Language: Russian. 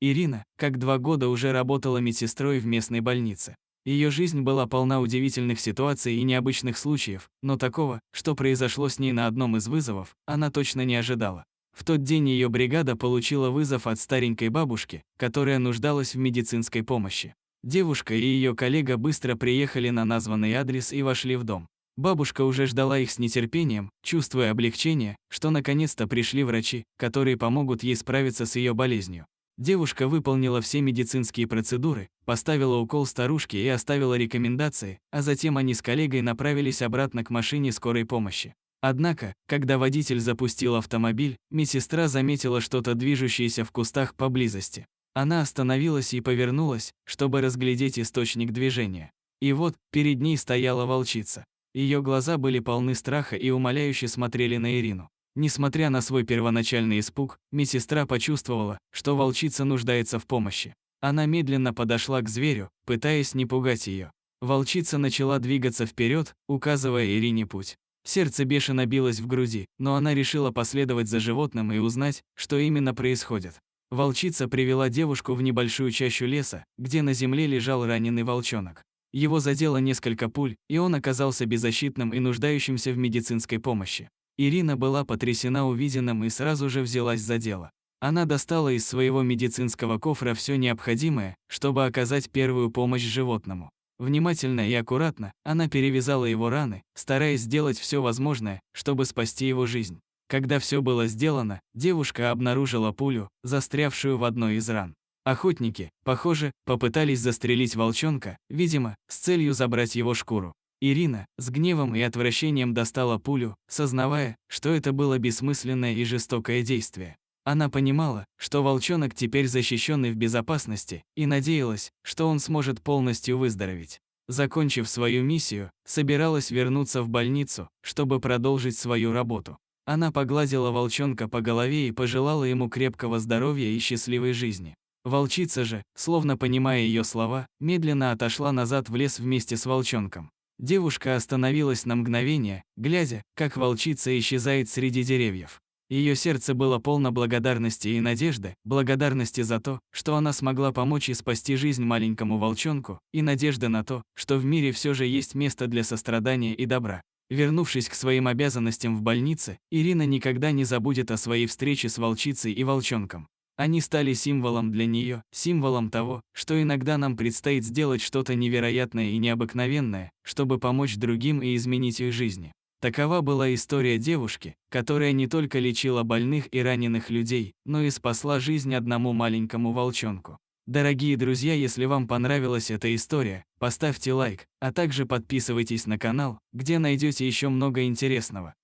Ирина, как 2 года, уже работала медсестрой в местной больнице. Ее жизнь была полна удивительных ситуаций и необычных случаев, но такого, что произошло с ней на одном из вызовов, она точно не ожидала. В тот день ее бригада получила вызов от старенькой бабушки, которая нуждалась в медицинской помощи. Девушка и ее коллега быстро приехали на названный адрес и вошли в дом. Бабушка уже ждала их с нетерпением, чувствуя облегчение, что наконец-то пришли врачи, которые помогут ей справиться с ее болезнью. Девушка выполнила все медицинские процедуры, поставила укол старушке и оставила рекомендации, а затем они с коллегой направились обратно к машине скорой помощи. Однако, когда водитель запустил автомобиль, медсестра заметила что-то движущееся в кустах поблизости. Она остановилась и повернулась, чтобы разглядеть источник движения. И вот, перед ней стояла волчица. Ее глаза были полны страха и умоляюще смотрели на Ирину. Несмотря на свой первоначальный испуг, медсестра почувствовала, что волчица нуждается в помощи. Она медленно подошла к зверю, пытаясь не пугать ее. Волчица начала двигаться вперед, указывая Ирине путь. Сердце бешено билось в груди, но она решила последовать за животным и узнать, что именно происходит. Волчица привела девушку в небольшую чащу леса, где на земле лежал раненый волчонок. Его задело несколько пуль, и он оказался беззащитным и нуждающимся в медицинской помощи. Ирина была потрясена увиденным и сразу же взялась за дело. Она достала из своего медицинского кофра все необходимое, чтобы оказать первую помощь животному. Внимательно и аккуратно она перевязала его раны, стараясь сделать все возможное, чтобы спасти его жизнь. Когда все было сделано, девушка обнаружила пулю, застрявшую в одной из ран. Охотники, похоже, попытались застрелить волчонка, видимо, с целью забрать его шкуру. Ирина с гневом и отвращением достала пулю, сознавая, что это было бессмысленное и жестокое действие. Она понимала, что волчонок теперь защищен и в безопасности, и надеялась, что он сможет полностью выздороветь. Закончив свою миссию, собиралась вернуться в больницу, чтобы продолжить свою работу. Она погладила волчонка по голове и пожелала ему крепкого здоровья и счастливой жизни. Волчица же, словно понимая ее слова, медленно отошла назад в лес вместе с волчонком. Девушка остановилась на мгновение, глядя, как волчица исчезает среди деревьев. Ее сердце было полно благодарности и надежды, благодарности за то, что она смогла помочь и спасти жизнь маленькому волчонку, и надежды на то, что в мире все же есть место для сострадания и добра. Вернувшись к своим обязанностям в больнице, Ирина никогда не забудет о своей встрече с волчицей и волчонком. Они стали символом для нее, символом того, что иногда нам предстоит сделать что-то невероятное и необыкновенное, чтобы помочь другим и изменить их жизни. Такова была история девушки, которая не только лечила больных и раненых людей, но и спасла жизнь одному маленькому волчонку. Дорогие друзья, если вам понравилась эта история, поставьте лайк, а также подписывайтесь на канал, где найдете еще много интересного.